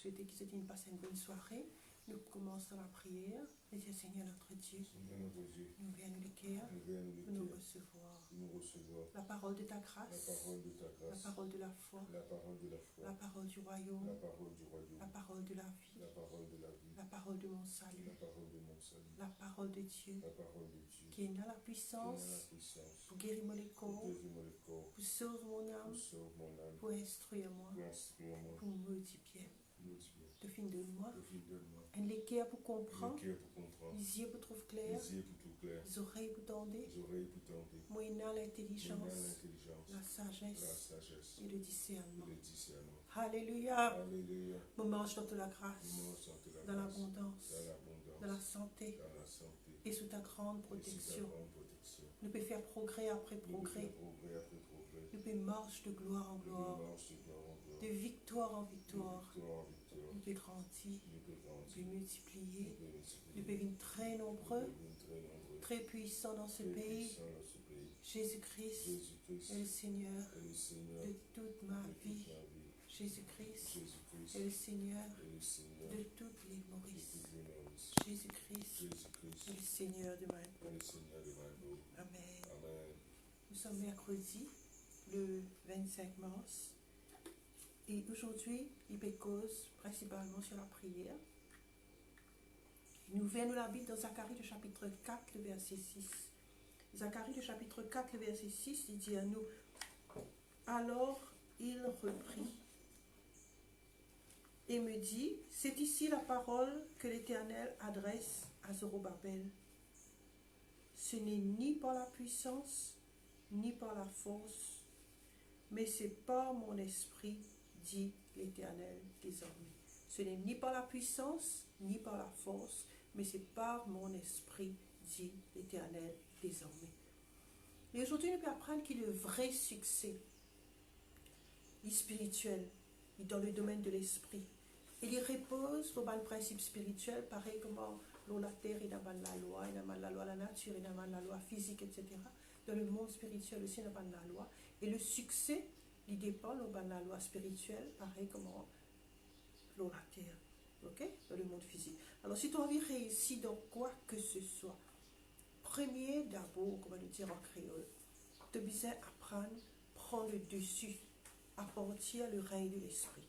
souhaiter qu'ils aient passé une bonne soirée. Nous commençons la prière. Et dis Seigneur notre Dieu, nous viens nous cœur pour nous recevoir. La parole de ta grâce, la parole de la foi, la parole du royaume, la parole de la vie, la parole de mon salut, la parole de Dieu qui est dans la puissance pour guérir mon corps, pour sauver mon âme, pour instruire moi, pour multiplier. De fin de moi, un équerre pour comprendre, les yeux pour trouver clair, les oreilles pour tendre, moyennant l'intelligence, la sagesse et le discernement. Alléluia. Nous marchons dans la grâce, dans l'abondance, dans la santé et sous ta grande protection. Nous pouvons faire progrès après progrès. Nous pouvons marcher de gloire en gloire, de victoire en victoire. Nous pouvons grandir, nous pouvons multiplier, nous pouvons être très nombreux, très puissants dans ce pays. Jésus-Christ est le Seigneur de toute ma vie. Jésus-Christ est le Seigneur de toutes les Maurice. Jésus-Christ est le Seigneur de ma vie. Amen. Nous sommes mercredi, le 25 mars. Et aujourd'hui, il cause principalement sur la prière. Nous venons la Bible dans Zacharie, le chapitre 4, le verset 6. Zacharie, le chapitre 4, le verset 6, il dit à nous, alors il reprit et me dit, c'est ici la parole que l'Éternel adresse à Zorobabel. Ce n'est ni par la puissance, ni par la force, mais c'est par mon esprit, dit l'Éternel désormais. Ce n'est ni par la puissance, ni par la force, mais c'est par mon esprit, dit l'Éternel désormais. Et aujourd'hui, nous pouvons apprendre que le vrai succès spirituel est dans le domaine de l'esprit. Il repose sur un principe spirituel, pareil comme dans la terre, il y a la loi, il y a la loi de la nature, il y a la loi physique, etc. Dans le monde spirituel aussi, il y a la loi. Et le succès, il dépend de la loi spirituelle, pareil comme dans la terre, okay? Dans le monde physique. Alors, si tu as envie de réussir dans quoi que ce soit, premier d'abord, comment le dire en créole, tu as besoin d'apprendre, prendre le dessus, à partir le règne de l'esprit.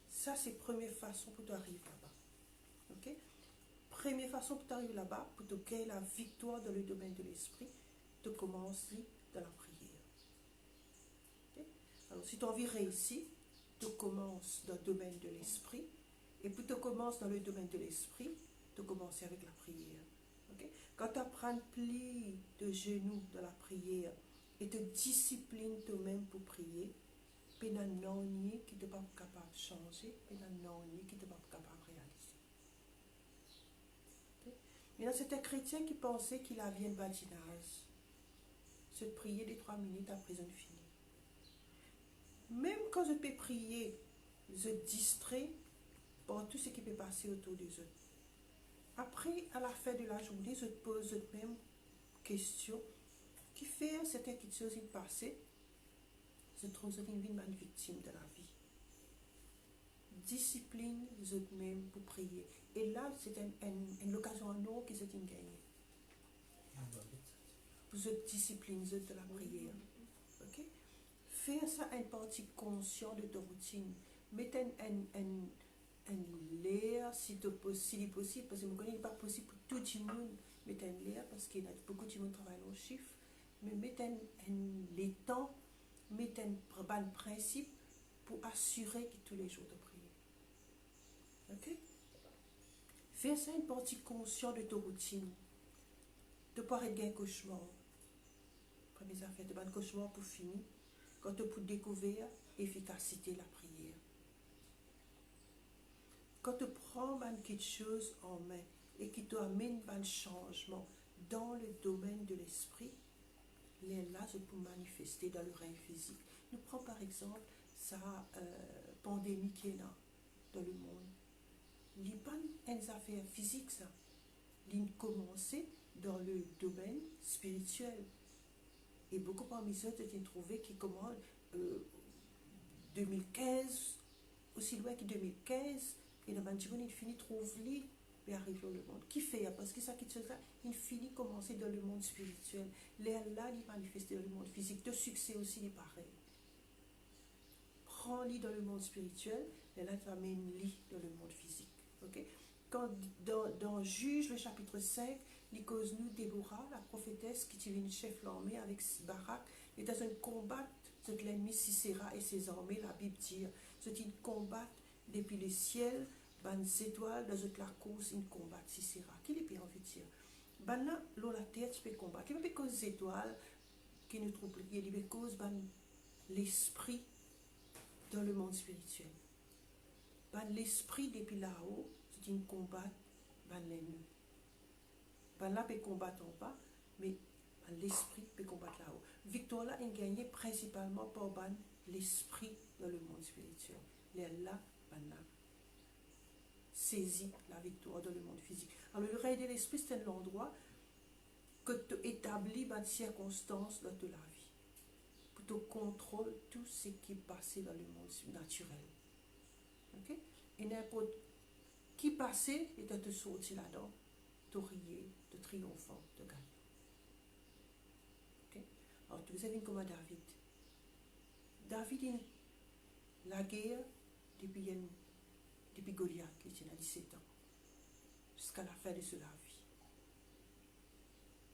Ça, c'est la première façon pour t'arriver là-bas. Okay? Première façon pour t'arriver là-bas, pour te gagner la victoire dans le domaine de l'esprit, tu commences dans la prière. Okay? Alors, si tu as envie de réussir, tu commences dans le domaine de l'esprit. Et puis tu commences dans le domaine de l'esprit, tu commences avec la prière. Okay? Quand tu apprends plus de genoux dans la prière et te disciplines toi-même pour prier, il n'y a rien qui n'est pas capable de changer, il n'y a rien qui n'est pas capable de réaliser. Okay? Maintenant, c'est un chrétien qui pensait qu'il avait un badinage. C'est de prier les 3 minutes après une fini. Même quand je peux prier, je distrais par tout ce qui peut passer autour des autres. Après, à la fin de la journée, je te pose la même question. Qui fait certaines choses qui passent, je trouve que je suis une victime de la vie. Discipline vous-même pour prier. Et là, c'est une occasion à nous qui c'est une gagne. Vous êtes discipline de la prière. Ok? Faire ça une partie consciente de ta routine. Mettez un l'air si c'est possible, parce que je ne connais pas possible pour tout le monde. Mettez un l'air parce qu'il y a beaucoup de monde qui travaille au chiffre. Mais mettez les temps, mettez un principe pour assurer que tous les jours de prier. Ok? Fais ça une partie consciente de ta routine. De ne pas être un cauchemar. Première affaire, de pas un cauchemar pour finir. Quand tu peux découvrir l'efficacité de la prière. Quand tu prends quelque chose en main et qui t'amène un changement dans le domaine de l'esprit, là, je peux manifester dans le règne physique. Nous prenons par exemple sa pandémie qui est là dans le monde. Il n'y a pas une affaire physique, ça. Il a commencé dans le domaine spirituel. Et beaucoup parmi eux ont trouvé qui commencent 2015 aussi loin que 2015, et le Banjimon, il finit trouve lui et arrive dans le monde. Qui fait? Parce que ça qui se fait, il finit commencer dans le monde spirituel. Là, il manifeste dans le monde physique. De succès aussi, il est pareil. Prends-lui dans le monde spirituel, et là, tu amènes-lui dans le monde physique. Ok? Quand dans Juge, le chapitre 5, il cause nous Déborah, la prophétesse qui tire une chef l'armée avec Barak, et dans un combat, c'est l'ennemi Sisera et ses armées, la Bible dit, c'est une combat depuis le ciel, ban étoiles, dans la course, une combat Sisera. Qui est bien envie de dire? Ban là, l'eau la terre, tu peux combattre. Qui peut cause étoiles, qui nous trouble, qui est cause ban l'esprit dans le monde spirituel. Ban l'esprit depuis là-haut, c'est une combat, ban l'ennemi. Ban là peut combattre en bas, mais l'esprit peut combattre là-haut. Victoire là est gagnée principalement par ban l'esprit dans le monde spirituel. Là, ban là saisit la victoire dans le monde physique. Alors le règne de l'esprit, c'est un endroit que tu établis dans les circonstances de la vie. Pour te contrôler tout ce qui est passé dans le monde naturel. Ok? Et n'importe qui passait et de te sortir là-dedans, de rier, de triomphant, de gagner. Ok? Alors vous avez comme David. David, la guerre depuis Goliath, qui était à 17 ans, jusqu'à la fin de sa vie.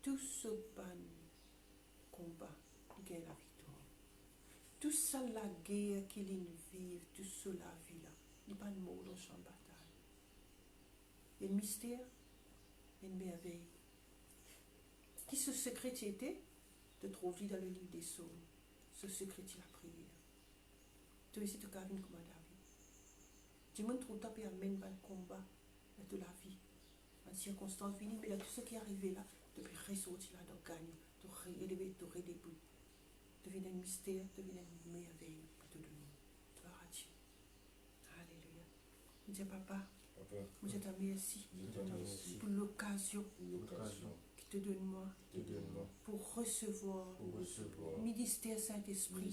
Tout ce ban combat, il gagne la victoire. Tout ça, la guerre qu'il vit, tout ça, la vie là, il n'y a pas de mot dans le champ de bataille. Il y a un mystère, il y a une merveille. Qui ce secret était? De trouver dans le livre des psaumes. Ce secret, c'est la prière. Tu sais, tu as vu comme David. Tu me trouves tapé à même le combat de la vie. En circonstance finie, mais là, tout ce qui est arrivé là, depuis ressortir là, de gagner, de réélever, de redébouler. Devient un mystère, devient une merveille pour tout le monde. Gloire à Dieu. Alléluia. Je dis papa, je te remercie pour l'occasion qui te donne moi pour recevoir le ministère Saint-Esprit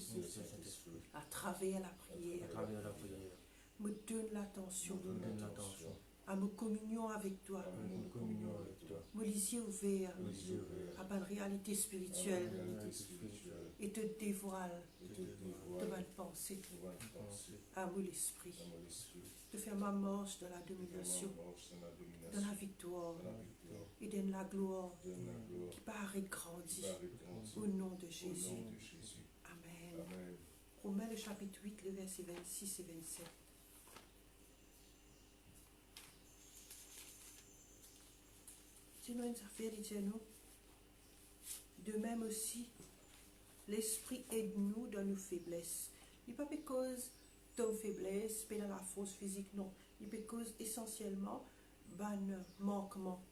à travers la prière. Me donne l'attention à me communion avec toi, me lisier ouvert à ma réalité spirituelle et te dévoile de ma pensée à mon esprit, de faire ma marche dans la domination, dans la victoire et dans la gloire qui paraît grandir au nom de Jésus. Amen. Romains le chapitre 8, le verset 26 et 27. Sinon, une affaire, dit-nous. De même aussi, l'Esprit aide-nous dans nos faiblesses. Il n'est pas cause de nos faiblesses, pas dans la force physique, non. Il est cause essentiellement d'un manquement.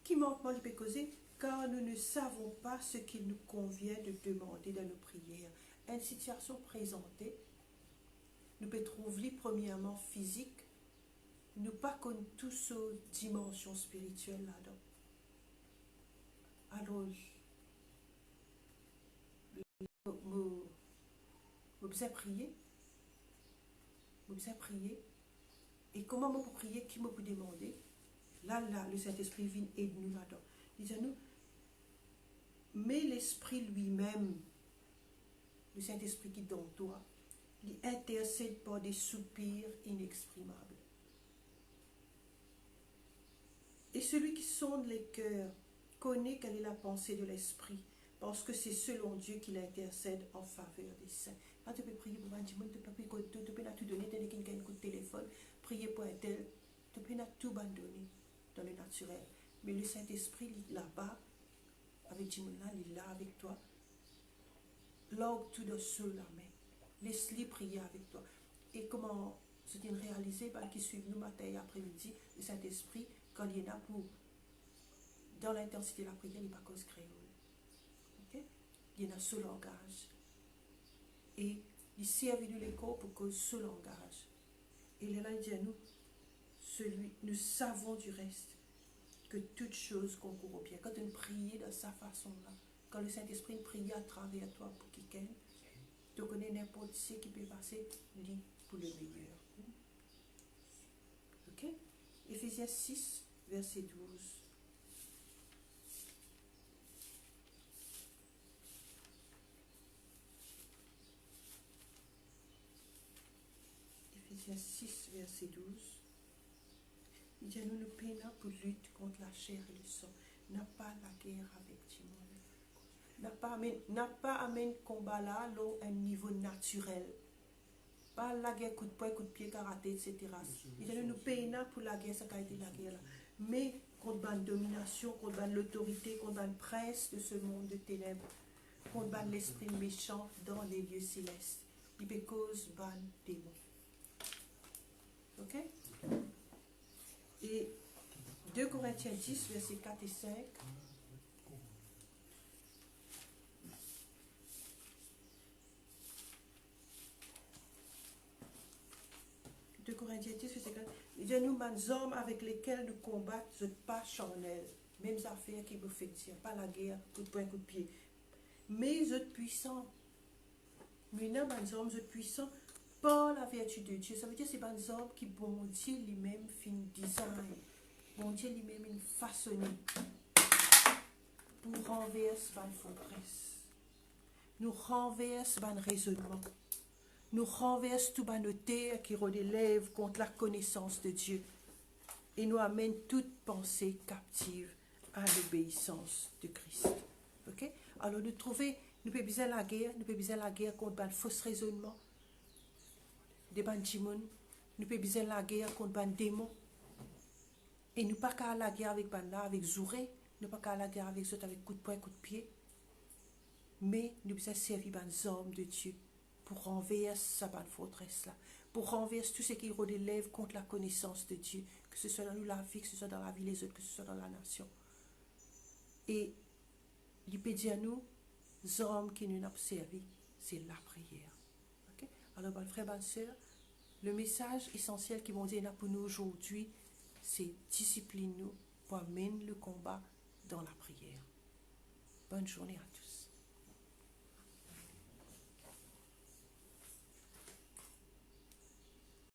Qui manquement il peut causer? Car nous ne savons pas ce qu'il nous convient de demander dans nos prières. Une situation présentée, nous peut trouver premièrement physique, nous pas connaître toutes ces dimensions spirituelles là-dedans. Alors, je vais prier. Et comment je peux prier? Qui me peut demander? Là, le Saint-Esprit vient aider nous là-dedans. Disons-nous, mais l'Esprit lui-même, le Saint-Esprit qui est dans toi, il intercède par des soupirs inexprimables. Et celui qui sonde les cœurs connaît quelle est la pensée de l'Esprit, parce que c'est selon Dieu qu'il intercède en faveur des saints. Quand tu peux prier pour un dimanche, tu peux tout donner, tu peux un coup de téléphone, prier pour un tel, tu peux tout abandonner dans le naturel. Mais le Saint-Esprit, il est là-bas, avec Dimanche, il est là avec toi. Log tout de seul la main. Laisse-les prier avec toi. Et comment c'est réalisé, qui suivent nous matin et après-midi, le Saint-Esprit, quand il y en a pour, dans l'intensité de la prière, il n'y a pas cause créole. Okay? Il y en a ce langage. Et il sert de l'écho pour cause ce langage. Et là, il dit à nous, nous savons du reste que toute chose concourt au bien. Quand on prie de sa façon-là, quand le Saint-Esprit prie à travers toi pour quelqu'un, tu connais n'importe ce qui peut passer, lis pour le meilleur. Ok? Éphésiens 6, verset 12. Éphésiens 6, verset 12. Il dit, nous nous peinons pour lutte contre la chair et le sang. N'a pas la guerre avec Timon. N'a pas amené combat là, à un niveau naturel. Pas la guerre coup de poing, coup de pied, karaté, etc. Il dit, nous peinons pour la guerre, ça a été la guerre là. Mais contre la domination, contre l'autorité, contre le prince de ce monde de ténèbres, contre l'esprit méchant dans les lieux célestes. Il peut cause ban démon. Ok? Et 2 Corinthiens 10, versets 4 et 5. 2 Corinthiens 10, verset 4. Il dit, nous, les hommes avec lesquels nous combattons, ce n'est pas charnel. Mêmes affaires qui me font dire, pas la guerre, coup de poing, coup de pied. Mais vous êtes puissants. Nous, les hommes, vous êtes puissants par la vertu de Dieu. Ça veut dire que c'est pas des hommes qui, bon Dieu lui-même, fin design. Bon Dieu lui-même, une façonné pour renverser la forteresse. Nous renverse le raisonnement. Nous renverse tout nos terres qui relève contre la connaissance de Dieu. Et nous amène toute pensée captive à l'obéissance de Christ. Ok? Alors nous trouvons, nous pouvons besoin la guerre contre le faux raisonnement des bandimons. Nous pouvons besoin la guerre contre les démons. Et nous pas qu'à la guerre avec Banda, avec Zouré, nous pas qu'à la guerre avec eux avec coup de poing, coup de pied. Mais nous devons servir les hommes de Dieu pour renverser sa bonne forteresse là, pour renverser tout ce qui relève contre la connaissance de Dieu, que ce soit dans la vie, que ce soit dans la vie des autres, que ce soit dans la nation. Et il peut dire à nous, les hommes qui nous ont servi, c'est la prière. Okay? Alors, bon frère, bonne soeur, le message essentiel qui m'ont dit là pour nous aujourd'hui, c'est discipline-nous pour mener le combat dans la prière. Bonne journée à tous.